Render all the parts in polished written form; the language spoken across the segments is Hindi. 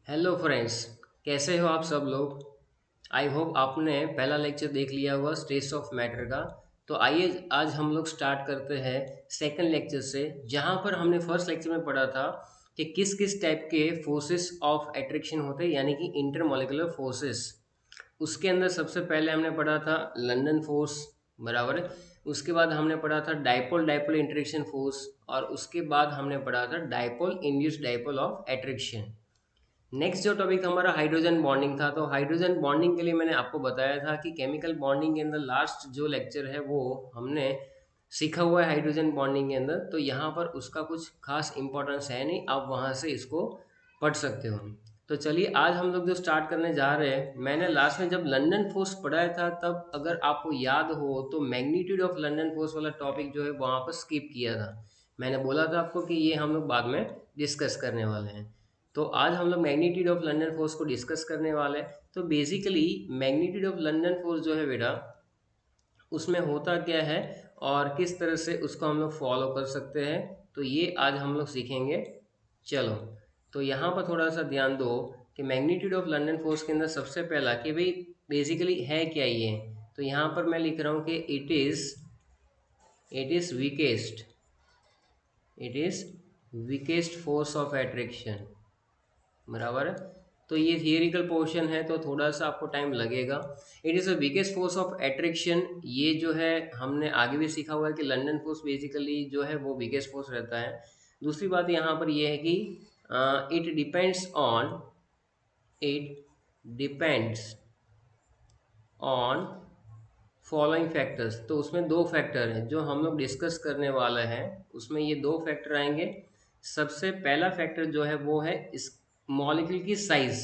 Hello friends. कैसे हो आप सब लोग। आई होप आपने पहला लेक्चर देख लिया होगा स्ट्रेस ऑफ मैटर का। तो आइए आज हम लोग स्टार्ट करते हैं सेकंड लेक्चर से, जहां पर हमने फर्स्ट लेक्चर में पढ़ा था कि किस किस टाइप के फोर्सेस ऑफ अट्रैक्शन होते हैं, यानी कि इंटरमॉलिक्यूलर फोर्सेस। उसके अंदर सबसे पहले हमने पढ़ा था लंदन फोर्स, बराबर है। उसके बाद हमने पढ़ा था डाइपोल डाइपोल इंटरेक्शन फोर्स, और उसके बाद हमने पढ़ा था dipole induced dipole of attraction. Next जो टॉपिक हमारा हाइड्रोजन बॉन्डिंग था, तो हाइड्रोजन बॉन्डिंग के लिए मैंने आपको बताया था कि केमिकल बॉन्डिंग के अंदर लास्ट जो लेक्चर है वो हमने सीखा हुआ है हाइड्रोजन बॉन्डिंग के अंदर। तो यहाँ पर उसका कुछ खास इंपॉर्टेंस है नहीं, आप वहाँ से इसको पढ़ सकते हो। तो चलिए आज हम लोग जो स्टार्ट करने जा रहे हैं, मैंने लास्ट में जब लंदन फोर्स पढ़ाया था तब अगर आपको याद हो तो मैग्नीट्यूड ऑफ लंदन फोर्स वाला टॉपिक जो है वहाँ पर स्किप किया था। मैंने बोला था आपको कि ये हम लोग बाद में डिस्कस करने वाले हैं। तो आज हम लोग मैग्नीट्यूड ऑफ लंदन फोर्स को डिस्कस करने वाले हैं। तो basically magnitude of London force जो है बेटा, उसमें होता क्या है और किस तरह से उसको हम लोग फॉलो कर सकते हैं, तो ये आज हम लोग सीखेंगे। चलो, तो यहाँ पर थोड़ा सा ध्यान दो कि मैग्नीट्यूड ऑफ लंदन फोर्स के अंदर सबसे पहला कि भाई बेसिकली है क्या ये। तो यहाँ पर मैं लिख रहा हूँ कि it is weakest force of attraction, बराबर है। तो ये थियोरिकल पोर्शन है तो थोड़ा सा आपको टाइम लगेगा। It is a weakest force of attraction, ये जो है हमने आगे भी सीखा हुआ है कि लंदन फोर्स बेसिकली जो है वो वीकेस्ट फोर्स रहता है। दूसरी बात यहाँ पर ये है कि it depends on it depends on following factors. तो उसमें दो फैक्टर हैं जो हम लोग डिस्कस करने वाले हैं। उसमें ये दो फैक्टर आएंगे। सबसे पहला फैक्टर जो है वो है इस मॉलिक्यूल की साइज।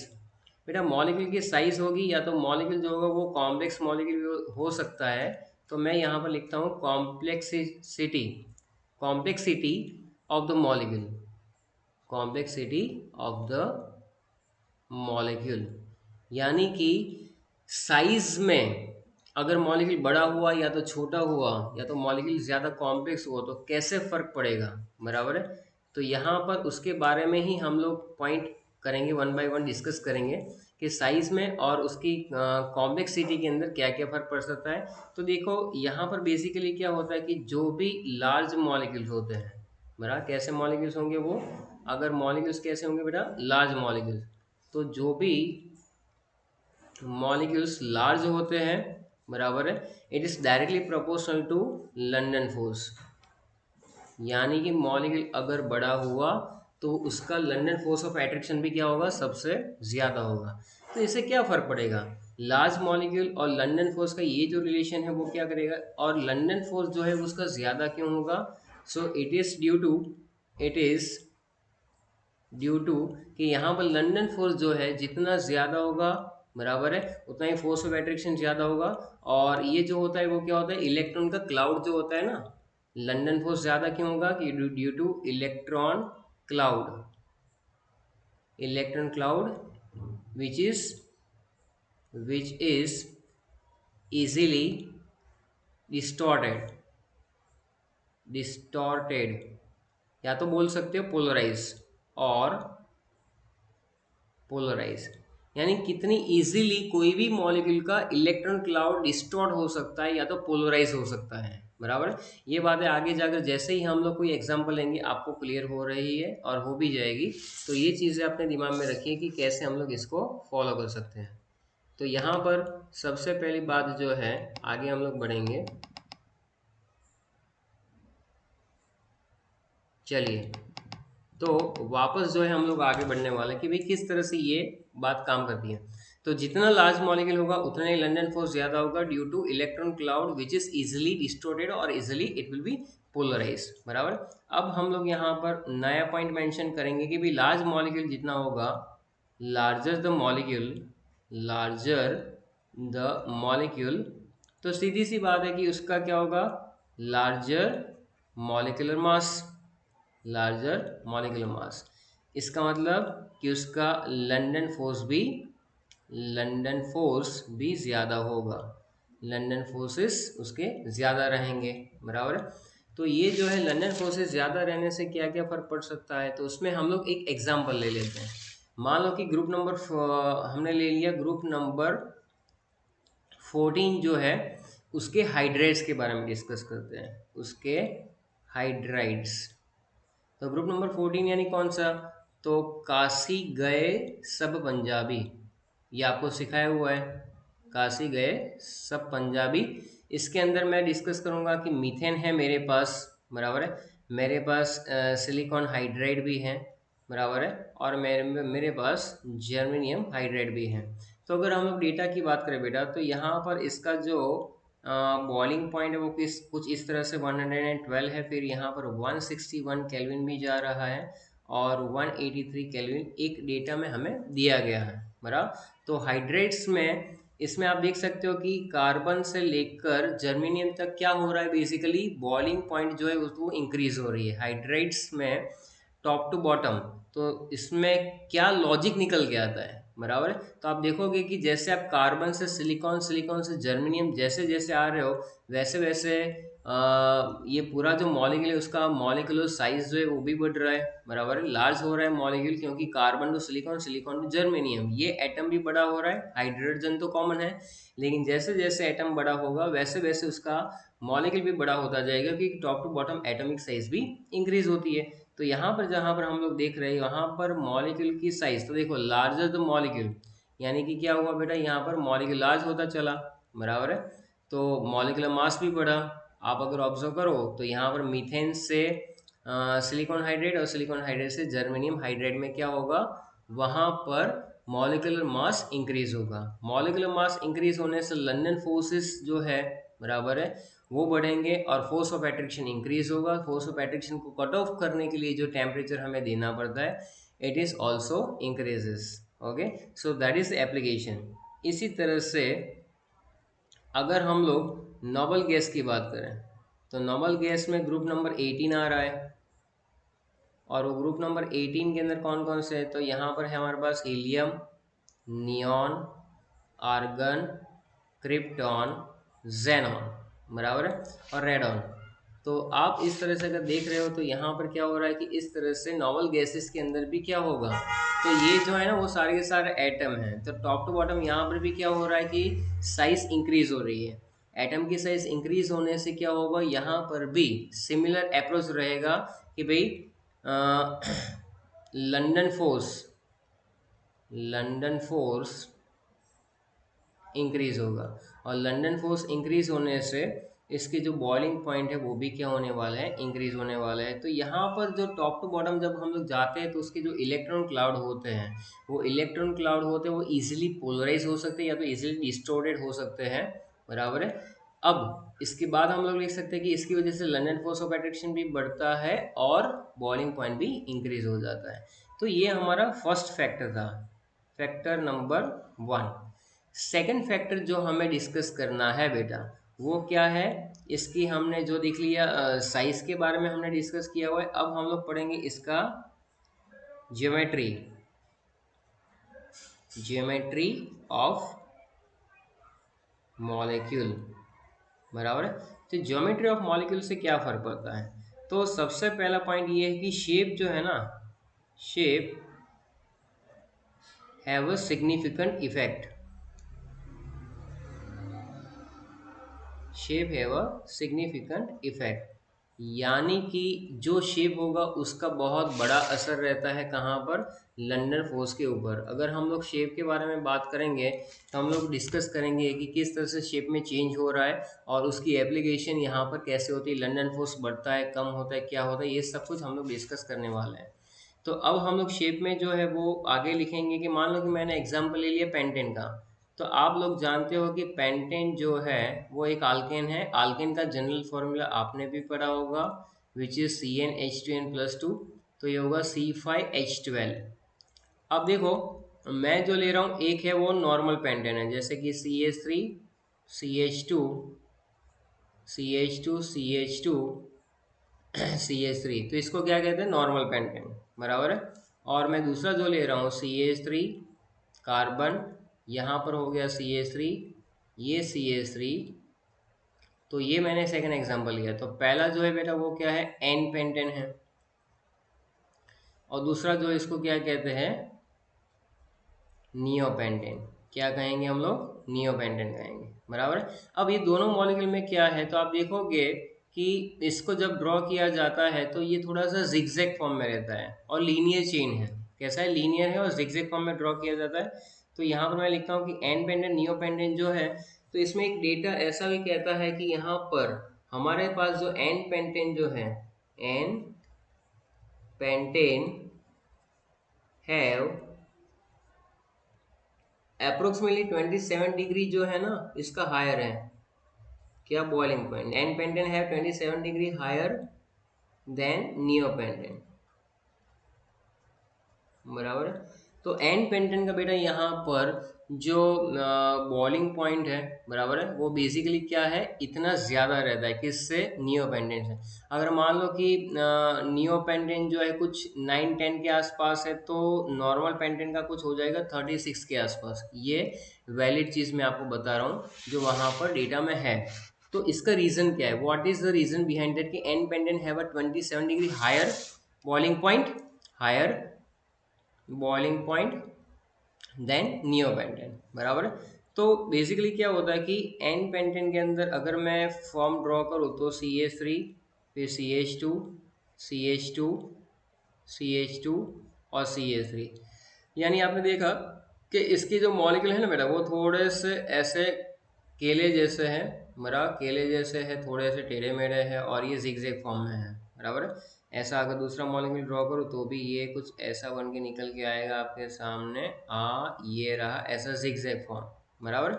बेटा मॉलिक्यूल की साइज होगी या तो मॉलिक्यूल जो होगा वो कॉम्प्लेक्स मॉलिक्यूल हो सकता है। तो मैं यहाँ पर लिखता हूँ complexity, complexity of the molecule, complexity of the molecule. यानी कि साइज में अगर मॉलिक्यूल बड़ा हुआ या तो छोटा हुआ या तो मॉलिक्यूल ज़्यादा कॉम्प्लेक्स हुआ तो कैसे फ़र्क पड़ेगा, बराबर है। तो यहाँ पर उसके बारे में ही हम लोग पॉइंट करेंगे, वन बाय वन डिस्कस करेंगे कि साइज में और उसकी कॉम्प्लेक्सिटी के अंदर क्या क्या फ़र्क पड़ सकता है। तो देखो यहाँ पर बेसिकली क्या होता है कि जो भी लार्ज मॉलिक्यूल्स होते हैं, बराबर कैसे मॉलिक्यूल्स होंगे वो, अगर मॉलिक्यूल्स कैसे होंगे बेटा, लार्ज मॉलिक्यूल्स। तो जो भी मॉलिक्यूल्स लार्ज होते हैं, बराबर है, it is directly proportional to London force. यानी कि मॉलिक्यूल अगर बड़ा हुआ तो उसका लंदन फोर्स ऑफ अट्रैक्शन भी क्या होगा, सबसे ज़्यादा होगा। तो इससे क्या फ़र्क पड़ेगा, लार्ज मॉलिक्यूल और लंदन फोर्स का ये जो रिलेशन है वो क्या करेगा, और लंदन फोर्स जो है उसका ज़्यादा क्यों होगा। So it is due to कि यहाँ पर लंदन फोर्स जो है जितना ज़्यादा होगा, बराबर है, उतना ही फोर्स ऑफ एट्रैक्शन ज़्यादा होगा। और ये जो होता है वो क्या होता है, इलेक्ट्रॉन का क्लाउड जो होता है ना, लंदन फोर्स ज़्यादा क्यों होगा कि due to cloud electron cloud which is which is easily distorted distorted या तो बोल सकते हो पोलराइज, और पोलराइज यानी कितनी इजीली कोई भी मॉलिक्यूल का इलेक्ट्रॉन क्लाउड डिस्टॉर्ट हो सकता है या तो पोलराइज हो सकता है, बराबर है। ये बातें आगे जाकर जैसे ही हम लोग कोई एग्जांपल लेंगे आपको क्लियर हो रही है और हो भी जाएगी। तो ये चीज़ें अपने दिमाग में रखिए कि कैसे हम लोग इसको फॉलो कर सकते हैं। तो यहाँ पर सबसे पहली बात जो है, आगे हम लोग बढ़ेंगे, चलिए। तो वापस जो है हम लोग आगे बढ़ने वाले हैं कि भाई किस तरह से ये बात काम करती है। तो जितना लार्ज मॉलिक्यूल होगा उतना ही लंदन फोर्स ज्यादा होगा due to electron cloud which is easily distorted और easily it will be polarise, बराबर। अब हम लोग यहाँ पर नया पॉइंट मेंशन करेंगे कि भाई लार्ज मॉलिक्यूल जितना होगा, larger the molecule larger the molecule, तो सीधी सी बात है कि उसका क्या होगा, larger molecular mass, larger molecular mass. इसका मतलब कि उसका लंदन फोर्स भी ज़्यादा होगा, लंदन फोर्सेस उसके ज़्यादा रहेंगे, बराबर है। तो ये जो है लंदन फोर्सेस ज़्यादा रहने से क्या क्या फ़र्क पड़ सकता है, तो उसमें हम लोग एक एग्जांपल ले लेते हैं। मान लो कि ग्रुप नंबर हमने ले लिया ग्रुप नंबर 14 जो है, उसके हाइड्राइड्स के बारे में डिस्कस करते हैं, उसके हाइड्राइड्स। तो ग्रुप नंबर 14 यानी कौन सा? तो काशी गए सब पंजाबी, ये आपको सिखाया हुआ है, काशी गए सब पंजाबी। इसके अंदर मैं डिस्कस करूंगा कि मीथेन है मेरे पास, बराबर है, मेरे पास सिलिकॉन हाइड्राइड भी है, बराबर है, और मेरे पास जर्मेनियम हाइड्राइड भी है। तो अगर हम लोग डेटा की बात करें बेटा, तो यहाँ पर इसका जो बॉइलिंग पॉइंट है वो कुछ इस तरह से 112 है, फिर यहाँ पर 161 केल्विन भी जा रहा है, और 183 केल्विन एक डेटा में हमें दिया गया है, बराबर। तो हाइड्रेट्स में इसमें आप देख सकते हो कि कार्बन से लेकर जर्मेनियम तक क्या हो रहा है, बेसिकली बॉइलिंग पॉइंट जो है वो इंक्रीज हो रही है हाइड्रेट्स में, टॉप टू बॉटम। तो इसमें क्या लॉजिक निकल के आता है, बराबर है। तो आप देखोगे कि जैसे आप कार्बन से सिलिकॉन, सिलिकॉन से जर्मेनियम जैसे जैसे आ रहे हो, वैसे वैसे ये पूरा जो मॉलिक्यूल है उसका मॉलिक्यूलर साइज जो है वो भी बढ़ रहा है, बराबर है, लार्ज हो रहा है मॉलिक्यूल, क्योंकि carbon to silicon, silicon to germanium, ये एटम भी बड़ा हो रहा है, हाइड्रोजन तो कॉमन है, लेकिन जैसे जैसे एटम बड़ा होगा वैसे वैसे उसका मॉलिक्यूल भी बड़ा होता जाएगा, क्योंकि top to bottom atomic size भी इंक्रीज होती है। तो यहाँ पर जहाँ पर हम लोग देख रहे हैं, यहाँ पर मॉलिक्यूल की साइज, तो देखो लार्जर द मॉलिक्यूल, यानी कि क्या हुआ बेटा, यहाँ पर मॉलिक्यूल लार्ज होता चला, बराबर है, तो मॉलिक्यूलर मास भी बढ़ा। आप अगर ऑब्जर्व करो तो यहाँ पर मीथेन से सिलिकॉन हाइड्रेट और सिलिकॉन हाइड्रेट से जर्मेनियम हाइड्रेट में क्या होगा, वहाँ पर मॉलिक्यूलर मास इंक्रीज होगा। मॉलिक्यूलर मास इंक्रीज होने से लंदन फोर्सेस जो है, बराबर है, वो बढ़ेंगे, और फोर्स ऑफ एट्रैक्शन इंक्रीज होगा। फोर्स ऑफ एट्रैक्शन को कट ऑफ करने के लिए जो टेम्परेचर हमें देना पड़ता है, it is also increases. Okay, so that is application. इसी तरह से अगर हम लोग नोबल गैस की बात करें, तो नोबल गैस में ग्रुप नंबर 18 आ रहा है, और वो ग्रुप नंबर 18 के अंदर कौन कौन से है, तो यहाँ पर है हमारे पास helium, neon, argon, krypton, xenon, बराबर है, और रेडॉन। तो आप इस तरह से अगर देख रहे हो तो यहाँ पर क्या हो रहा है कि इस तरह से नॉवल गैसेस के अंदर भी क्या होगा, तो ये जो है ना वो सारे के सारे एटम हैं, तो टॉप टू बॉटम यहाँ पर भी क्या हो रहा है कि साइज इंक्रीज हो रही है। एटम की साइज इंक्रीज होने से क्या होगा, यहाँ पर भी सिमिलर अप्रोच रहेगा कि भाई London force, London force increase होगा, और लंदन फोर्स इंक्रीज होने से इसके जो बॉइलिंग पॉइंट है वो भी क्या होने वाला है, इंक्रीज होने वाला है। तो यहाँ पर जो टॉप टू बॉटम जब हम लोग जाते हैं तो उसके जो इलेक्ट्रॉन क्लाउड होते हैं, वो इलेक्ट्रॉन क्लाउड होते हैं वो इजीली पोलराइज हो सकते हैं या तो इजीली डिस्टोर्टेड हो सकते हैं, बराबर है। अब इसके बाद हम लोग लिख सकते हैं कि इसकी वजह से लंदन फोर्स ऑफ अट्रैक्शन भी बढ़ता है और बॉइलिंग पॉइंट भी इंक्रीज हो जाता है। तो ये हमारा फर्स्ट फैक्टर था, फैक्टर नंबर 1। सेकंड फैक्टर जो हमें डिस्कस करना है बेटा, वो क्या है, इसकी हमने जो देख लिया साइज के बारे में हमने डिस्कस किया हुआ है, अब हम लोग पढ़ेंगे इसका ज्योमेट्री, ज्योमेट्री ऑफ मॉलिक्यूल, बराबर है। तो ज्योमेट्री ऑफ मॉलिक्यूल से क्या फर्क पड़ता है, तो सबसे पहला पॉइंट ये है कि शेप जो है ना, shape have a significant effect, shape have a significant effect, यानी कि जो शेप होगा उसका बहुत बड़ा असर रहता है कहाँ पर, लंदन फोर्स के ऊपर। अगर हम लोग शेप के बारे में बात करेंगे तो हम लोग डिस्कस करेंगे कि किस तरह से शेप में चेंज हो रहा है और उसकी एप्लीकेशन यहाँ पर कैसे होती है, लंदन फोर्स बढ़ता है, कम होता है, क्या होता है, ये सब कुछ हम लोग डिस्कस करने वाले हैं। तो अब हम लोग शेप में जो है वो आगे लिखेंगे कि मान लो कि मैंने एग्जाम्पल ले लिया पेंटेन का, तो आप लोग जानते हो कि पेंटेन जो है वो एक आल्केन है। आल्केन का जनरल फॉर्मूला आपने भी पढ़ा होगा, विच इज CnH2n+2, तो ये होगा C5H12। अब देखो मैं जो ले रहा हूँ एक है वो नॉर्मल पेंटेन है, जैसे कि CH3 CH2 CH2 CH2 CH3, तो इसको क्या कहते हैं, नॉर्मल पेंटेन, बराबर है। और मैं दूसरा जो ले रहा हूँ CH3 कार्बन, यहाँ पर हो गया CH3, ये CH3, तो ये मैंने सेकंड एग्जांपल लिया। तो पहला जो है बेटा वो क्या है, एन पेंटेन है, और दूसरा जो इसको क्या कहते हैं, नियोपेंटेन। क्या कहेंगे हम लोग? नियोपेंटेन कहेंगे, बराबर है। अब ये दोनों मॉलिक्यूल में क्या है, तो आप देखोगे कि इसको जब ड्रॉ किया जाता है तो ये थोड़ा सा जिगजैग फॉर्म में रहता है और लीनियर चेन है। कैसा है? लीनियर है और जिगजैग फॉर्म में ड्रॉ किया जाता है। तो यहाँ पर मैं लिखता हूँ कि एन पेंडेंट नियोपेंडेंट जो है, तो इसमें एक डेटा ऐसा भी कहता है कि यहाँ पर हमारे पास जो एन पेंटेन जो है, n pentane have approximately 27 degree जो है ना, इसका हायर है। क्या? Boiling point. एन पेंटेन है 27 डिग्री हायर देन नियोपेंटेन, बराबर है। तो एन पेंटेन का बेटा यहाँ पर जो बॉइलिंग पॉइंट है, बराबर है, वो बेसिकली क्या है, इतना ज़्यादा रहता है किससे? नियोपेंटेन से। अगर मान लो कि नियोपेंटेन जो है कुछ 9-10 के आसपास है, तो नॉर्मल पेंटेन का कुछ हो जाएगा 36 के आसपास। ये वैलिड चीज़ मैं आपको बता रहा हूँ जो वहाँ पर डेटा में है। तो इसका रीज़न क्या है? What is the reason behind that कि n pentane have a 27 degree higher boiling point, higher boiling point than neopentane, बराबर है। तो बेसिकली क्या होता है कि एन पेंटेन के अंदर अगर मैं फॉर्म ड्रॉ करूँ तो CH3, फिर CH2, CH2, CH2 और CH3। यानी आपने देखा कि इसके जो मॉलिक्यूल है ना बेटा, वो थोड़े से ऐसे केले जैसे हैं, बराबर, केले जैसे है, थोड़े से टेढ़े मेढ़े हैं और ये जिगजैग फॉर्म में है, बराबर है। ऐसा अगर दूसरा मॉलिक्यूल ड्रॉ करूँ तो भी ये कुछ ऐसा बन के निकल के आएगा आपके सामने। ये रहा ऐसा जिगजैग फॉर्म, बराबर।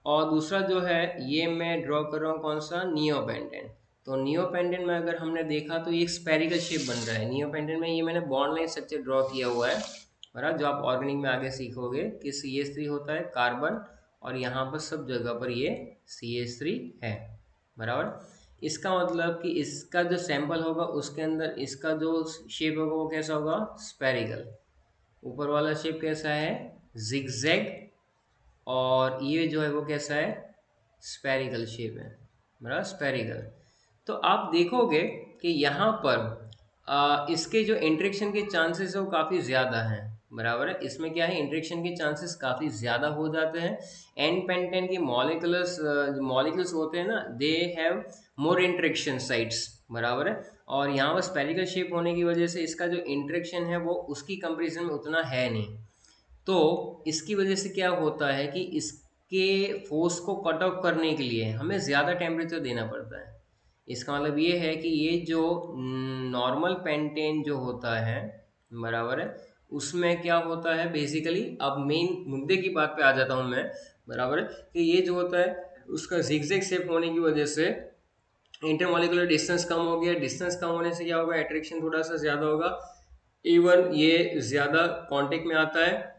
और दूसरा जो है ये मैं ड्रॉ कर रहा हूँ कौन सा? नियोपेंटेन। तो नियोपेंटेन में अगर हमने देखा तो ये स्पेरिकल शेप बन रहा है। नियोपेंटेन में ये मैंने बॉन्ड लाइन स्ट्रक्चर ड्रॉ किया हुआ है, बराबर, जो आप ऑर्गेनिक में आगे सीखोगे कि CH3 होता है कार्बन, और यहाँ पर सब जगह पर ये CH3 है, बराबर। इसका मतलब कि इसका जो सैंपल होगा उसके अंदर इसका जो शेप होगा वो कैसा होगा? स्पेरिकल। ऊपर वाला शेप कैसा है? जिगजैग। और ये जो है वो कैसा है? स्पेरिकल शेप है, बराबर, स्पेरिकल। तो आप देखोगे कि यहाँ पर इसके जो इंटरेक्शन के चांसेस है वो काफ़ी ज़्यादा हैं, बराबर है। इसमें क्या है, इंटरेक्शन के चांसेस काफ़ी ज़्यादा हो जाते हैं। एन पेंटेन की मॉलिक्यूल्स होते हैं ना, they have more interaction sites, बराबर है। और यहाँ पर स्पेरिकल शेप होने की वजह से इसका जो इंटरेक्शन है वो उसकी कंपेरिजन में उतना है नहीं। तो इसकी वजह से क्या होता है कि इसके फोर्स को कट ऑफ करने के लिए हमें ज़्यादा टेम्परेचर देना पड़ता है। इसका मतलब ये है कि ये जो नॉर्मल पेंटेन जो होता है, बराबर है, उसमें क्या होता है बेसिकली, अब मेन मुद्दे की बात पे आ जाता हूँ मैं, बराबर है, कि ये जो होता है उसका जिगजैग शेप होने की वजह से इंटरमॉलिक्यूलर डिस्टेंस कम हो गया। डिस्टेंस कम होने से क्या होगा? अट्रैक्शन थोड़ा सा ज़्यादा होगा। इवन ये ज़्यादा कांटेक्ट में आता है।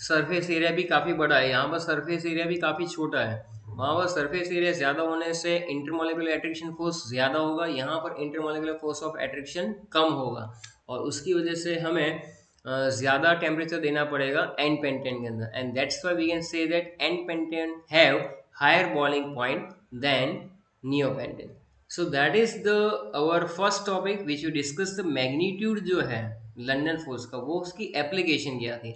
सरफेस एरिया भी काफ़ी बड़ा है, यहाँ पर सरफेस एरिया भी काफ़ी छोटा है। वहाँ पर सरफेस एरिया ज़्यादा होने से इंटरमॉलिक्यूलर अट्रैक्शन फोर्स ज़्यादा होगा, यहाँ पर इंटरमॉलिक्यूलर फोर्स ऑफ अट्रैक्शन कम होगा। और उसकी वजह से हमें ज़्यादा टेम्परेचर देना पड़ेगा एन पेंटेन के अंदर। And that's why we can say that n pentane have higher boiling point than neopentane. So that is the our first topic which you discuss the magnitude जो है लंदन फोर्स का, वो उसकी एप्लीकेशन क्या थी।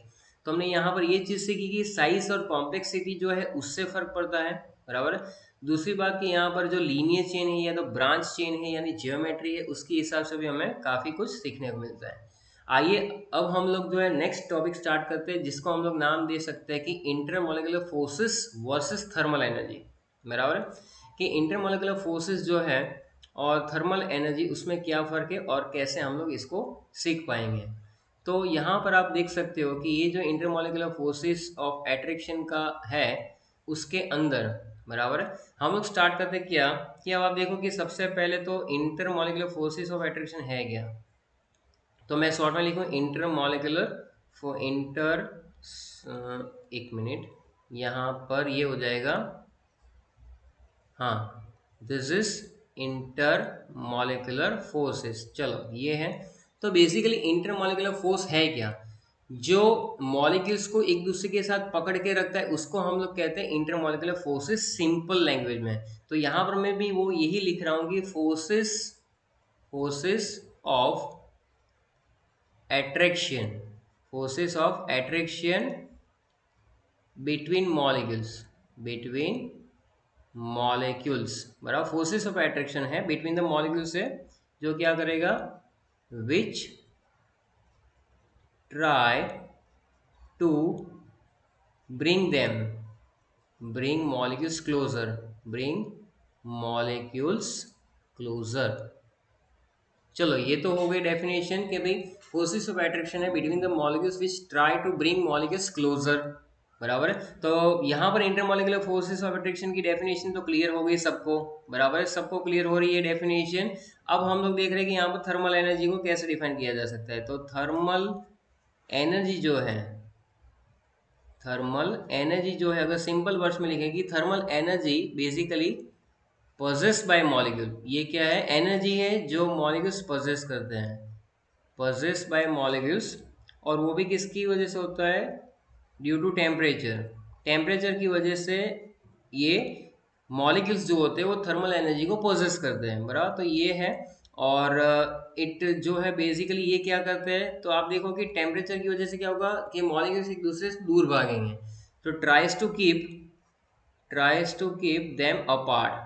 तो हमने यहाँ पर ये चीज़ सीखी कि साइज और कॉम्प्लेक्सिटी जो है उससे फर्क पड़ता है, बराबर है। दूसरी बात कि यहाँ पर जो लीनियर चेन है या तो ब्रांच चेन है यानी जियोमेट्री है, उसके हिसाब से भी हमें काफ़ी कुछ सीखने को मिलता है। आइए अब हम लोग जो है नेक्स्ट टॉपिक स्टार्ट करते हैं, जिसको हम लोग नाम दे सकते हैं कि intermolecular forces versus thermal energy, बराबर है। कि इंटरमोलिकुलर फोर्सेस जो है और थर्मल एनर्जी, उसमें क्या फ़र्क है और कैसे हम लोग इसको सीख पाएंगे। तो यहाँ पर आप देख सकते हो कि ये जो इंटरमोलिकुलर फोर्सेस ऑफ एट्रैक्शन का है उसके अंदर, बराबर है, हम लोग स्टार्ट करते क्या कि अब आप देखो कि सबसे पहले तो इंटरमोलिकुलर फोर्सेस ऑफ एट्रैक्शन है क्या। तो मैं शॉर्ट में लिखूँ इंटरमोलिकुलर फॉर इंटर, एक मिनट, यहाँ पर ये हो जाएगा, हाँ, this is inter molecular forces. चलो ये है। तो बेसिकली इंटर मॉलिकुलर फोर्स है क्या? जो मॉलिक्यूल्स को एक दूसरे के साथ पकड़ के रखता है उसको हम लोग कहते हैं inter molecular forces, simple language में। तो यहाँ पर मैं भी वो यही लिख रहा हूँ कि forces, forces of attraction, forces of attraction between molecules, between molecules, बराबर, फोर्सेस ऑफ अट्रैक्शन है बिटवीन द मॉलिक्यूल्स है, जो क्या करेगा, which try to bring them, bring molecules closer, bring molecules closer. चलो ये तो हो गई डेफिनेशन कि भाई फोर्सेस ऑफ अट्रैक्शन है between the molecules which try to bring molecules closer, बराबर है। तो यहाँ पर इंटरमॉलिक्यूलर फोर्सेस ऑफ अट्रैक्शन की डेफिनेशन तो क्लियर हो गई सबको, बराबर है, सबको क्लियर हो रही है डेफिनेशन। अब हम लोग देख रहे हैं कि यहाँ पर थर्मल एनर्जी को कैसे डिफाइन किया जा सकता है। तो थर्मल एनर्जी जो है, थर्मल एनर्जी जो है, अगर सिंपल वर्ड्स में लिखेंगे, thermal energy basically possess by molecule, ये क्या है, एनर्जी है जो मॉलिक्यूल्स पोजेस करते हैं, पोजेस बाय मॉलिक्यूल्स, और वो भी किसकी वजह से होता है, ड्यू टू टेम्परेचर, टेम्परेचर की वजह से ये मॉलिक्यूल्स जो होते हैं वो थर्मल एनर्जी को पोजेस करते हैं, बराबर। तो ये है, और इट जो है बेसिकली ये क्या करते हैं, तो आप देखो कि टेम्परेचर की वजह से क्या होगा कि मॉलिक्यूल्स एक दूसरे से दूर भागेंगे, तो tries to keep them apart,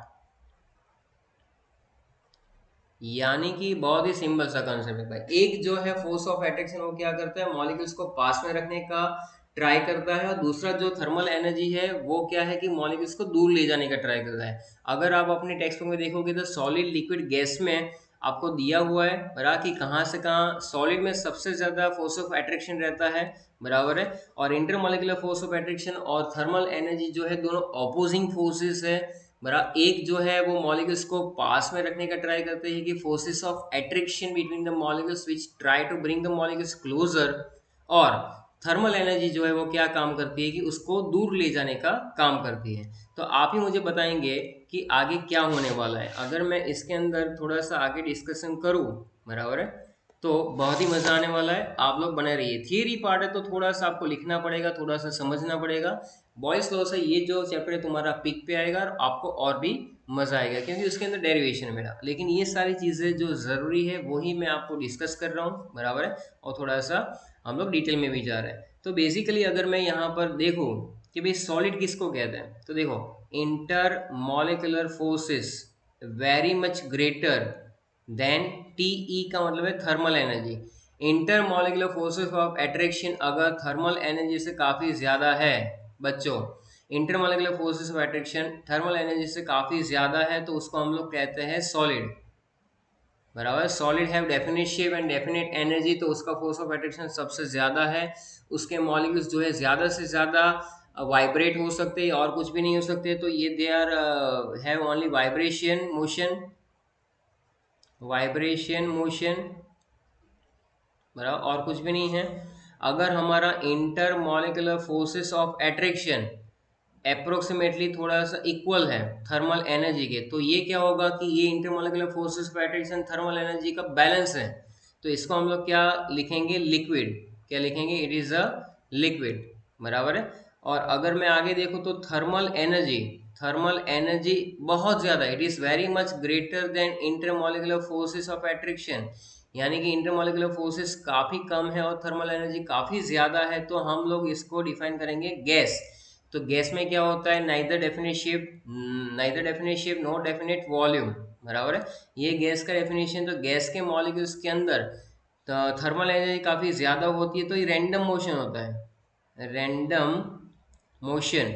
यानी कि बहुत ही सिंपल सा कंसेप्ट है भाई। एक जो है फोर्स ऑफ अट्रैक्शन वो क्या करता है, मॉलिक्यूल्स को पास में रखने का ट्राई करता है, और दूसरा जो थर्मल एनर्जी है वो क्या है कि मॉलिक्यूल्स को दूर ले जाने का ट्राई करता है। अगर आप अपने टेक्स्ट बुक में देखोगे तो सॉलिड लिक्विड गैस में आपको दिया हुआ है, बराबर, कि कहाँ से कहाँ सॉलिड में सबसे ज्यादा फोर्स ऑफ अट्रैक्शन रहता है, बराबर है, और इंटरमॉलिक्यूलर फोर्स ऑफ अट्रैक्शन और थर्मल एनर्जी जो है दोनों ऑपोजिंग फोर्सेस है, बराबर। एक जो है वो मॉलिक्यूल्स को पास में रखने का ट्राई करते हैं कि forces of attraction between the molecules which try to bring the molecules closer, और थर्मल एनर्जी जो है वो क्या काम करती है कि उसको दूर ले जाने का काम करती है। तो आप ही मुझे बताएंगे कि आगे क्या होने वाला है, अगर मैं इसके अंदर थोड़ा सा आगे डिस्कशन करूं, बराबर है, तो बहुत ही मजा आने वाला है, आप लोग बने रहिए। थियरी पार्ट है तो थोड़ा सा आपको लिखना पड़ेगा, थोड़ा सा समझना पड़ेगा, बॉयज लॉ से ये जो चैप्टर है तुम्हारा पिक पे आएगा, और आपको और भी मजा आएगा क्योंकि उसके अंदर डेरिवेशन है मेरा। लेकिन ये सारी चीजें जो जरूरी है वही मैं आपको डिस्कस कर रहा हूँ, बराबर है, और थोड़ा सा हम लोग डिटेल में भी जा रहे हैं। तो बेसिकली अगर मैं यहाँ पर देखूँ कि भाई सॉलिड किसको कहते हैं, तो देखो, intermolecular forces very much greater than TE का मतलब है thermal energy. Intermolecular forces of attraction अगर थर्मल एनर्जी से काफी ज्यादा है बच्चों, intermolecular forces of attraction thermal energy से काफी ज्यादा है, तो उसको हम लोग कहते हैं सॉलिड, बराबर। Solid have definite shape and definite energy, तो उसका फोर्स ऑफ अट्रैक्शन सबसे ज्यादा है, उसके मॉलिक्यूल्स जो है ज्यादा से ज्यादा वाइब्रेट हो सकते हैं और कुछ भी नहीं हो सकते, तो ये they are have only vibration motion, vibration motion, बराबर, और कुछ भी नहीं है। अगर हमारा intermolecular forces of attraction approximately थोड़ा सा इक्वल है थर्मल एनर्जी के, तो ये क्या होगा कि ये intermolecular forces of attraction thermal energy का बैलेंस है, तो इसको हम लोग क्या लिखेंगे, लिक्विड, क्या लिखेंगे, इट इज अ लिक्विड, बराबर है। और अगर मैं आगे देखूँ तो थर्मल एनर्जी बहुत ज्यादा, it is very much greater then intermolecular forces of attraction, यानी कि इंटरमॉलिकुलर फोर्सेस काफी कम है और थर्मल एनर्जी काफी ज्यादा है, तो हम लोग इसको डिफाइन करेंगे गैस। तो गैस में क्या होता है, neither definite shape no definite volume, बराबर है। ये गैस का डेफिनेशन, तो गैस के मॉलिक्यूल्स के अंदर तो थर्मल एनर्जी काफी ज्यादा होती है, तो ये रैंडम मोशन होता है, रैंडम मोशन,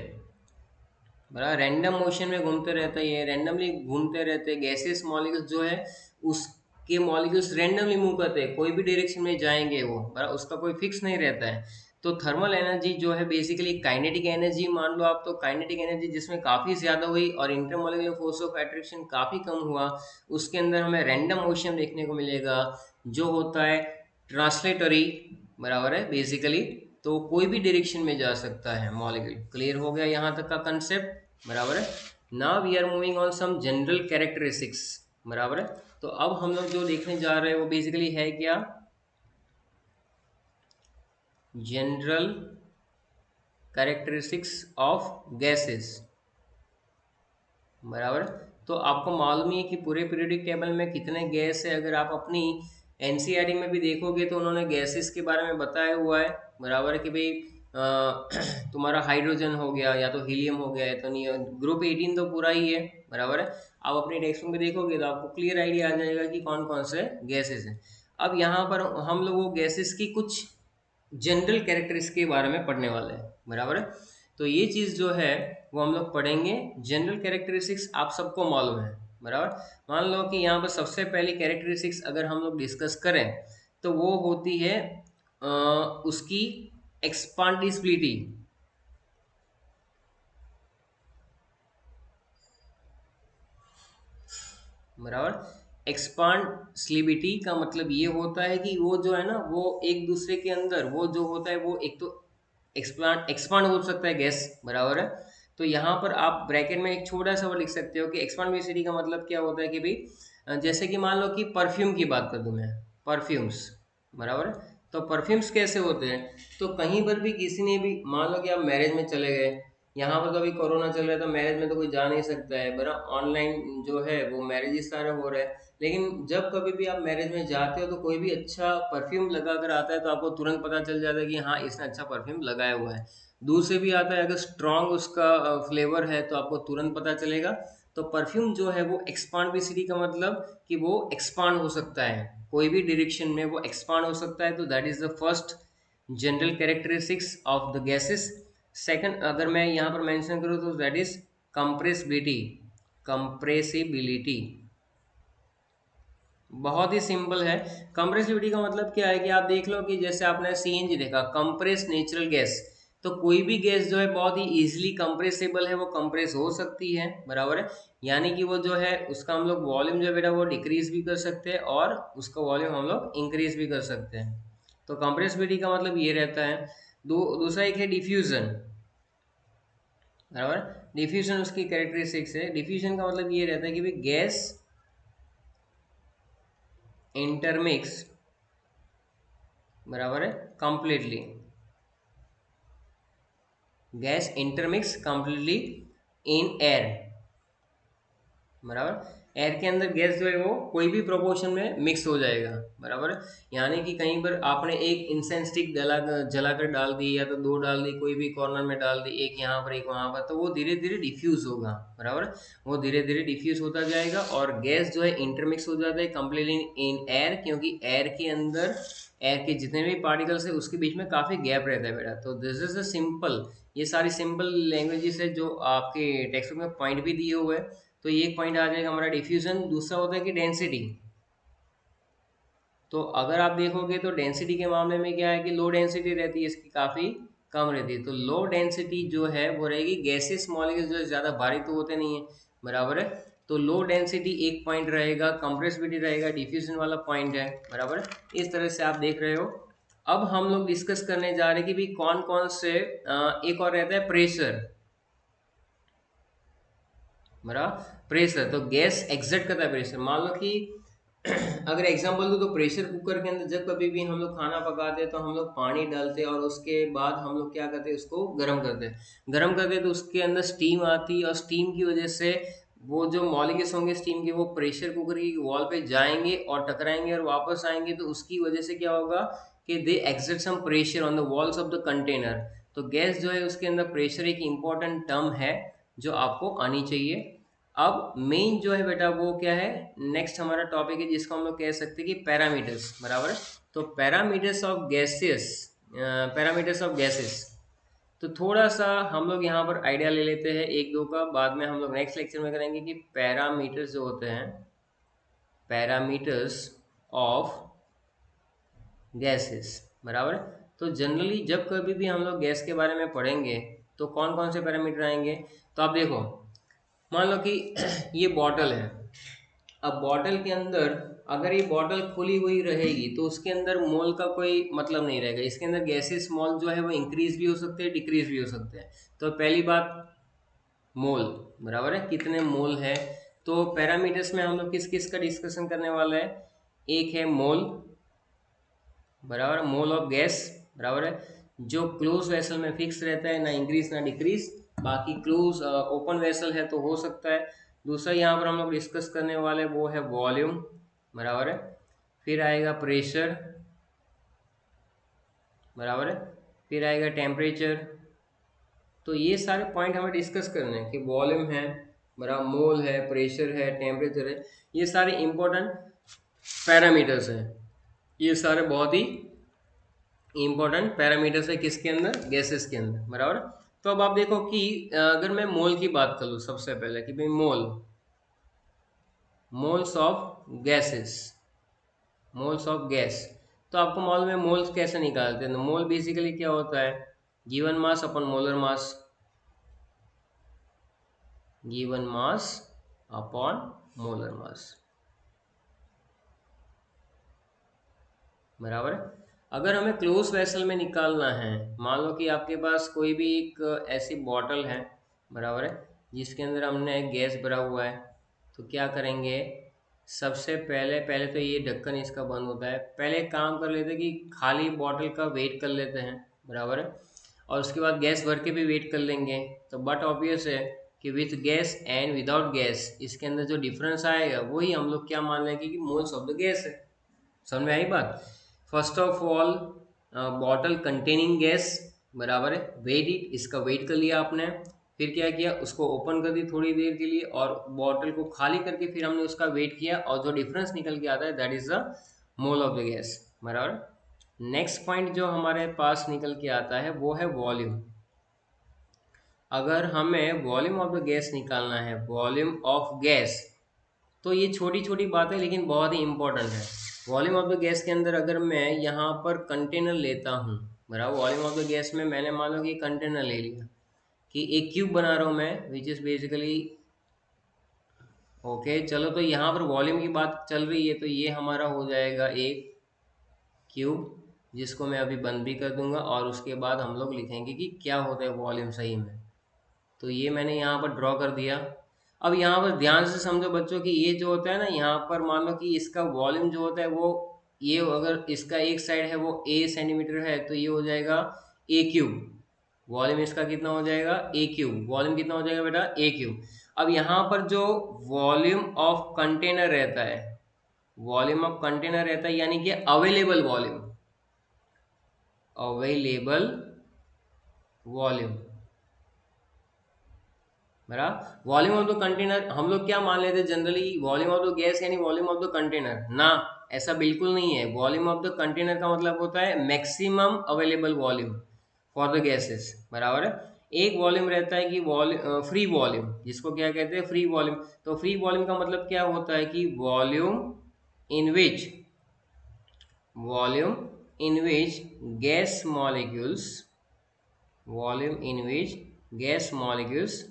बराबर, रैंडम मोशन में घूमते रहता है, ये रैंडमली घूमते रहते हैं गैसेस मॉलिक्यूल्स जो है, उसके मॉलिक्यूल्स रैंडमली मूव करते हैं, कोई भी डायरेक्शन में जाएंगे वो, बराबर, उसका कोई फिक्स नहीं रहता है। तो थर्मल एनर्जी जो है बेसिकली काइनेटिक एनर्जी मान लो आप, तो काइनेटिक एनर्जी जिसमें काफी ज्यादा हुई और इंटरमॉलिक्यूलर फोर्स ऑफ अट्रैक्शन काफी कम हुआ, उसके अंदर हमें रैंडम मोशन देखने को मिलेगा जो होता है ट्रांसलेटरी, बराबर है बेसिकली, तो कोई भी डायरेक्शन में जा सकता है मॉलिक्यूल। क्लियर हो गया यहाँ तक का कंसेप्ट, बराबर है। Now we are moving on some general characteristics, बराबर है। तो अब हम लोग जो देखने जा रहे हैं वो बेसिकली है क्या, जनरल कैरेक्टरिस्टिक्स ऑफ गैसेस, बराबर। तो आपको मालूम ही है कि पूरे पीरियोडिक टेबल में कितने गैस है, अगर आप अपनी एनसीईआरटी में भी देखोगे तो उन्होंने गैसेस के बारे में बताया हुआ है, बराबर है कि भाई तुम्हारा हाइड्रोजन हो गया या तो हीलियम हो गया, या तो नहीं, ग्रुप 18 तो पूरा ही है, बराबर है। आप अपनी टेक्स्ट बुक में देखोगे तो आपको क्लियर आइडिया आ जाएगा कि कौन कौन से गैसेस हैं। अब यहाँ पर हम लोग वो गैसेस की कुछ जनरल कैरेक्टरिस्टिक के बारे में पढ़ने वाले हैं, बराबर है। तो ये चीज़ जो है वो हम लोग पढ़ेंगे। जनरल कैरेक्टरिस्टिक्स आप सबको मालूम है, बराबर। मान लो कि यहाँ पर सबसे पहली कैरेक्टरिस्टिक्स अगर हम लोग डिस्कस करें तो वो होती है उसकी एक्सपांडिबिलिटी, बराबर। एक्सपांसिबिलिटी का मतलब ये होता है कि वो जो है ना वो एक दूसरे के अंदर वो जो होता है वो एक तो एक्सपांड एक्सपांड हो सकता है गैस, बराबर है। तो यहाँ पर आप ब्रैकेट में एक छोटा सा वर्ड लिख सकते हो कि एक्सपांडिबिलिटी का मतलब क्या होता है कि भाई जैसे कि मान लो कि परफ्यूम की बात कर दूं मैं, परफ्यूम्स, बराबर है। तो परफ्यूम्स कैसे होते हैं, तो कहीं पर भी किसी ने भी मान लो कि आप मैरिज में चले गए, यहाँ पर तो अभी कोरोना चल रहा है तो मैरिज में तो कोई जा नहीं सकता है, बरा ऑनलाइन जो है वो मैरिज सारे हो रहे हैं। लेकिन जब कभी भी आप मैरिज में जाते हो तो कोई भी अच्छा परफ्यूम लगा कर आता है तो आपको तुरंत पता चल जाता है कि हाँ इसने अच्छा परफ्यूम लगाया हुआ है। दूर से भी आता है, अगर स्ट्रॉन्ग उसका फ्लेवर है तो आपको तुरंत पता चलेगा। तो परफ्यूम जो है वो एक्सपांडिबिलिटी का मतलब कि वो एक्सपांड हो सकता है, कोई भी डायरेक्शन में वो एक्सपांड हो सकता है। तो that is the first general characteristics of the gases. Second अगर मैं यहाँ पर मेंशन करूँ तो दैट इज कंप्रेसिबिलिटी, कंप्रेसिबिलिटी बहुत ही सिंपल है। कंप्रेसिबिलिटी का मतलब क्या है कि आप देख लो कि जैसे आपने सीएनजी देखा, कंप्रेस नेचुरल गैस, तो कोई भी गैस जो है बहुत ही इजीली कंप्रेसेबल है, वो कंप्रेस हो सकती है, बराबर है। यानी कि वो जो है उसका हम लोग वॉल्यूम जो है बेटा वो डिक्रीज भी कर सकते हैं और उसका वॉल्यूम हम लोग इंक्रीज भी कर सकते हैं। तो कंप्रेसिबिलिटी का मतलब ये रहता है। दूसरा एक है डिफ्यूजन, बराबर। डिफ्यूजन उसकी कैरेक्टरिस्टिक्स है। डिफ्यूजन का मतलब ये रहता है कि भाई गैस इंटरमिक्स, बराबर है, completely, gas intermix completely in air, बराबर। एयर के अंदर गैस जो है वो कोई भी प्रोपोर्शन में मिक्स हो जाएगा, बराबर है। यानी कि कहीं पर आपने एक इंसेंस स्टिक जलाकर डाल दी या तो दो डाल दी, कोई भी कॉर्नर में डाल दी, एक यहाँ पर एक वहां पर, तो वो धीरे धीरे डिफ्यूज होगा, बराबर। वो धीरे धीरे डिफ्यूज होता जाएगा और गैस जो है इंटरमिक्स हो जाता है कंप्लीटली इन एयर, क्योंकि एयर के अंदर एयर के जितने भी पार्टिकल्स है उसके बीच में काफी गैप रहता है बेटा। तो दिस इज अ सिंपल, ये सारी सिंपल लैंग्वेजेस है जो आपके टेक्स्ट बुक में पॉइंट भी दिए हुए हैं। तो ये एक पॉइंट आ जाएगा हमारा डिफ्यूजन। दूसरा होता है कि डेंसिटी। तो अगर आप देखोगे तो डेंसिटी के मामले में क्या है कि लो डेंसिटी रहती है, इसकी काफ़ी कम रहती है। तो लो डेंसिटी जो है वो रहेगी, गैसेस मॉलिक्यूल्स जो ज़्यादा भारी तो होते नहीं है, बराबर है। तो लो डेंसिटी एक पॉइंट रहेगा, कंप्रेसिबिलिटी रहेगा, डिफ्यूजन वाला पॉइंट है, बराबर है। इस तरह से आप देख रहे हो। अब हम लोग डिस्कस करने जा रहे हैं कि भाई कौन कौन से एक और रहता है प्रेशर, बरा प्रेशर। तो गैस एग्जर्ट करता है प्रेशर। मान लो कि अगर एग्जांपल दूं तो प्रेशर कुकर के अंदर जब कभी भी हम लोग खाना पकाते हैं तो हम लोग पानी डालते हैं और उसके बाद हम लोग क्या करते हैं, उसको गर्म करते हैं। गर्म करते हैं तो उसके अंदर स्टीम आती है और स्टीम की वजह से वो जो मॉलिक्यूल्स होंगे स्टीम के वो प्रेशर कुकर की वॉल पे जाएंगे और टकराएंगे और वापस आएंगे। तो उसकी वजह से क्या होगा कि they exert some pressure on the walls of the container. तो गैस जो है उसके अंदर प्रेशर एक इंपॉर्टेंट टर्म है जो आपको आनी चाहिए। अब मेन जो है बेटा वो क्या है, नेक्स्ट हमारा टॉपिक है जिसको हम लोग कह सकते हैं कि पैरामीटर्स, बराबर है। तो parameters of gases, parameters of gases, तो थोड़ा सा हम लोग यहाँ पर आइडिया ले लेते हैं एक दो का, बाद में हम लोग नेक्स्ट लेक्चर में करेंगे कि पैरामीटर्स जो होते हैं, पैरामीटर्स ऑफ गैसेस, बराबर। तो जनरली जब कभी भी हम लोग गैस के बारे में पढ़ेंगे तो कौन कौन से पैरामीटर आएंगे। तो आप देखो, मान लो कि ये बॉटल है। अब बॉटल के अंदर अगर ये बॉटल खुली हुई रहेगी तो उसके अंदर मोल का कोई मतलब नहीं रहेगा। इसके अंदर गैसेस मोल जो है वो इंक्रीज भी हो सकते हैं, डिक्रीज भी हो सकते हैं। तो पहली बात मोल, बराबर है, कितने मोल है। तो पैरामीटर्स में हम लोग किस किस का डिस्कशन करने वाला है। एक है मोल, बराबर, मोल ऑफ गैस, बराबर है, जो क्लोज वेसल में फिक्स रहता है, ना इंक्रीज ना डिक्रीज। बाकी क्लोज ओपन वेसल है तो हो सकता है। दूसरा यहाँ पर हम लोग डिस्कस करने वाले वो है वॉल्यूम, बराबर है। फिर आएगा प्रेशर, बराबर है। फिर आएगा टेम्परेचर। तो ये सारे पॉइंट हमें डिस्कस करने हैं कि वॉल्यूम है, बराबर मोल है, प्रेशर है, टेम्परेचर है, ये सारे इंपॉर्टेंट पैरामीटर्स हैं। ये सारे बहुत ही इंपॉर्टेंट पैरामीटर्स है किसके अंदर, गैसेस के अंदर, बराबर। तो अब आप देखो कि अगर मैं मोल की बात कर लूँ सबसे पहले कि भाई moles of gases, moles of gas. तो आपको मालूम है मोल्स कैसे निकालते हैं। तो मोल बेसिकली क्या होता है, given mass upon molar mass, given mass upon molar mass, बराबर है। अगर हमें क्लोज वेसल में निकालना है, मान लो कि आपके पास कोई भी एक ऐसी बॉटल है, बराबर है, जिसके अंदर हमने गैस भरा हुआ है। तो क्या करेंगे, सबसे पहले पहले तो ये ढक्कन इसका बंद होता है। पहले एक काम कर लेते हैं कि खाली बॉटल का वेट कर लेते हैं, बराबर है, और उसके बाद गैस भर के भी वेट कर लेंगे। तो बट ऑब्वियस है कि with gas and without gas इसके अंदर जो डिफरेंस आएगा वही हम लोग क्या मान लेंगे कि मोल्स ऑफ द गैस है। समझ में आई बात। First of all bottle containing gas, बराबर है, वेट इट, इसका वेट कर लिया आपने। फिर क्या किया, उसको ओपन कर दी थोड़ी देर के लिए और बॉटल को खाली करके फिर हमने उसका वेट किया और जो डिफरेंस निकल के आता है that is the mole of the gas, बराबर। नेक्स्ट पॉइंट जो हमारे पास निकल के आता है वो है वॉल्यूम। अगर हमें वॉल्यूम ऑफ द गैस निकालना है, वॉल्यूम ऑफ गैस, तो ये छोटी छोटी बातें लेकिन बहुत ही इंपॉर्टेंट है। वॉल्यूम ऑफ द गैस के अंदर अगर मैं यहाँ पर कंटेनर लेता हूँ, बराबर, वॉल्यूम ऑफ द गैस में मैंने मान लो कि कंटेनर ले लिया कि एक क्यूब बना रहा हूँ मैं, विच इज़ बेसिकली ओके। चलो तो यहाँ पर वॉल्यूम की बात चल रही है तो ये हमारा हो जाएगा एक क्यूब, जिसको मैं अभी बंद भी कर दूंगा और उसके बाद हम लोग लिखेंगे कि क्या होता है वॉल्यूम सही में। तो ये मैंने यहाँ पर ड्रॉ कर दिया। अब यहाँ पर ध्यान से समझो बच्चों कि ये जो होता है ना, यहाँ पर मान लो कि इसका वॉल्यूम जो होता है वो, ये अगर इसका एक साइड है वो ए सेंटीमीटर है तो ये हो जाएगा ए क्यूब। वॉल्यूम इसका कितना हो जाएगा, ए क्यूब। वॉल्यूम कितना हो जाएगा बेटा, ए क्यूब। अब यहाँ पर जो वॉल्यूम ऑफ कंटेनर रहता है, वॉल्यूम ऑफ कंटेनर रहता है यानी कि अवेलेबल वॉल्यूम, अवेलेबल वॉल्यूम, बराबर। वॉल्यूम ऑफ द कंटेनर हम लोग क्या मान लेते हैं generally, volume of the gas यानी वॉल्यूम ऑफ द कंटेनर ना, ऐसा बिल्कुल नहीं है। वॉल्यूम ऑफ द कंटेनर का मतलब होता है maximum available volume for the gases, बराबर है। एक वॉल्यूम रहता है कि फ्री वॉल्यूम, जिसको क्या कहते हैं, फ्री वॉल्यूम। तो फ्री वॉल्यूम का मतलब क्या होता है कि in which volume in which gas molecules, volume in which gas molecules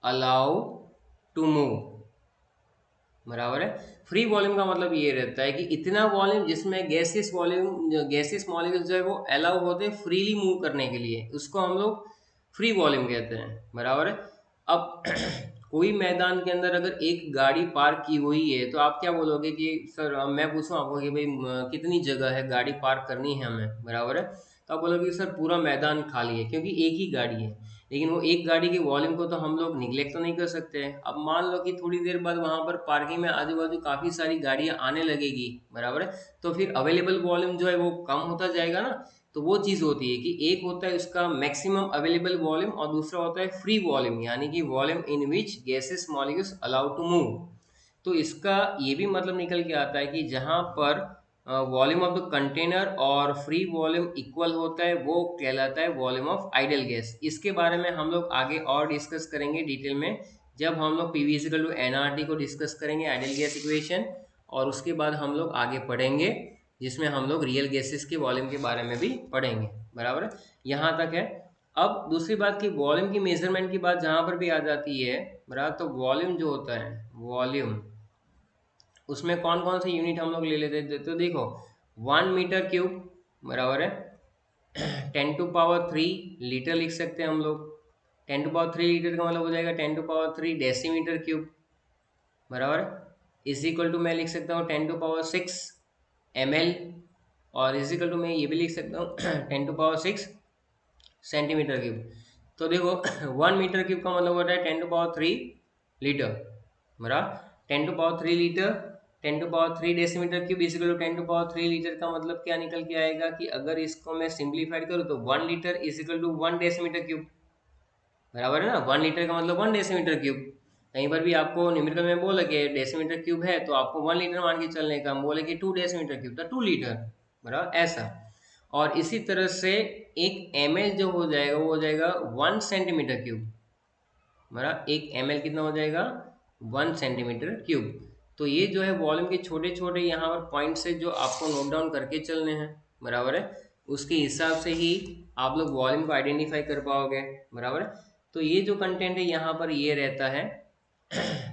allow to move, बराबर है। फ्री वॉल्यूम का मतलब ये रहता है कि इतना वॉल्यूम जिसमें गैसेस वॉल्यूम, गैसेस मॉलिक्यूल्स जो है वो अलाउ होते हैं फ्रीली मूव करने के लिए, उसको हम लोग फ्री वॉल्यूम कहते हैं, बराबर है। अब कोई मैदान के अंदर अगर एक गाड़ी पार्क की हुई है तो आप क्या बोलोगे कि सर, मैं पूछूं आपको कि भाई कितनी जगह है गाड़ी पार्क करनी है हमें, बराबर है। तो आप बोलोगे कि सर पूरा मैदान खाली है, क्योंकि एक ही गाड़ी है। लेकिन वो एक गाड़ी के वॉल्यूम को तो हम लोग निगलेक्ट तो नहीं कर सकते हैं। अब मान लो कि थोड़ी देर बाद वहां पर पार्किंग में आजू बाजू काफी सारी गाड़ियां आने लगेगी, बराबर है, तो फिर अवेलेबल वॉल्यूम जो है वो कम होता जाएगा ना। तो वो चीज होती है कि एक होता है उसका मैक्सिमम अवेलेबल वॉल्यूम और दूसरा होता है फ्री वॉल्यूम, यानी कि volume in which gases molecules allow to move. तो इसका ये भी मतलब निकल के आता है कि जहां पर वॉल्यूम ऑफ द कंटेनर और फ्री वॉल्यूम इक्वल होता है वो कहलाता है वॉल्यूम ऑफ आइडियल गैस। इसके बारे में हम लोग आगे और डिस्कस करेंगे डिटेल में, जब हम लोग पीवी इक्वल टू एनआरटी को डिस्कस करेंगे, आइडियल गैस इक्वेशन। और उसके बाद हम लोग आगे पढ़ेंगे जिसमें हम लोग रियल गैसेस के वॉल्यूम के बारे में भी पढ़ेंगे, बराबर है। यहाँ तक है। अब दूसरी बात की वॉल्यूम की मेजरमेंट की बात जहाँ पर भी आ जाती है, बराबर, तो वॉल्यूम जो होता है, वॉल्यूम, उसमें कौन कौन से यूनिट हम लोग ले लेते थे। तो देखो 1 मीटर क्यूब, बराबर है, 10⁻³ लीटर लिख सकते हैं हम लोग। 10⁻³ लीटर का मतलब हो जाएगा 10⁻³ डेसीमीटर क्यूब, बराबर। इज इक्वल टू मैं लिख सकता हूँ 10⁻6 ml, और इज इक्वल टू मैं ये भी लिख सकता हूँ 10⁻6 सेंटीमीटर क्यूब। तो देखो 1 मीटर क्यूब का मतलब होता है 10⁻³ लीटर, बराबर। 10⁻³ लीटर 10⁻³ इज इक्वल टू 10⁻³ का मतलब क्या निकल के आएगा कि अगर इसको मैं सिंप्लीफाइड करूँ तो 1 litre is equal to 1 decimetre cube. बराबर है ना, 1 लीटर का मतलब 1 डेसीमीटर क्यूब। कहीं पर भी आपको न्यूमेरिकल में बोले कि डेसीमीटर क्यूब है तो आपको 1 लीटर मान के चलने का, हम बोले कि 2 डेसीमीटर क्यूब तो 2 लीटर, बराबर ऐसा। और इसी तरह से एक ml जो हो जाएगा वो हो जाएगा 1 सेंटीमीटर क्यूब, बराबर। एक ml कितना हो जाएगा, 1 सेंटीमीटर क्यूब। तो ये जो है वॉल्यूम के छोटे छोटे यहाँ पर पॉइंट्स है जो आपको नोट डाउन करके चलने हैं, बराबर है। उसके हिसाब से ही आप लोग वॉल्यूम को आइडेंटिफाई कर पाओगे, बराबर है। तो ये जो कंटेंट है यहाँ पर ये रहता है।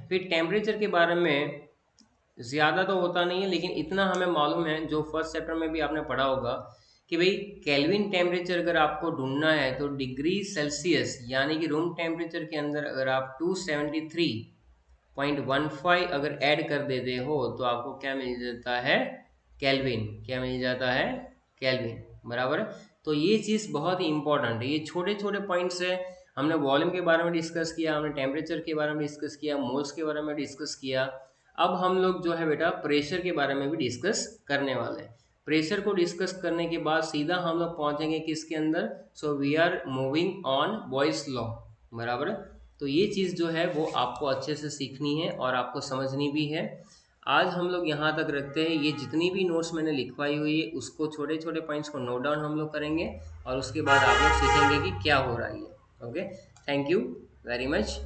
फिर टेम्परेचर के बारे में ज़्यादा तो होता नहीं है, लेकिन इतना हमें मालूम है जो फर्स्ट चैप्टर में भी आपने पढ़ा होगा कि भाई केल्विन टेम्परेचर अगर आपको ढूंढना है तो डिग्री सेल्सियस यानी कि रूम टेम्परेचर के अंदर अगर आप 273.15 अगर ऐड कर देते हो तो आपको क्या मिल जाता है, केल्विन। क्या मिल जाता है, केल्विन, बराबर है। तो ये चीज़ बहुत ही इंपॉर्टेंट है, ये छोटे छोटे पॉइंट्स है। हमने वॉल्यूम के बारे में डिस्कस किया, हमने टेम्परेचर के बारे में डिस्कस किया, मोल्स के बारे में डिस्कस किया। अब हम लोग जो है बेटा प्रेशर के बारे में भी डिस्कस करने वाले हैं। प्रेशर को डिस्कस करने के बाद सीधा हम लोग पहुंचेंगे किसके अंदर, so we are moving on Boyle's law, बराबर है। तो ये चीज़ जो है वो आपको अच्छे से सीखनी है और आपको समझनी भी है। आज हम लोग यहाँ तक रखते हैं, ये जितनी भी नोट्स मैंने लिखवाई हुई है उसको छोटे छोटे पॉइंट्स को नोट डाउन हम लोग करेंगे और उसके बाद आप लोग सीखेंगे कि क्या हो रहा है। Okay, thank you very much.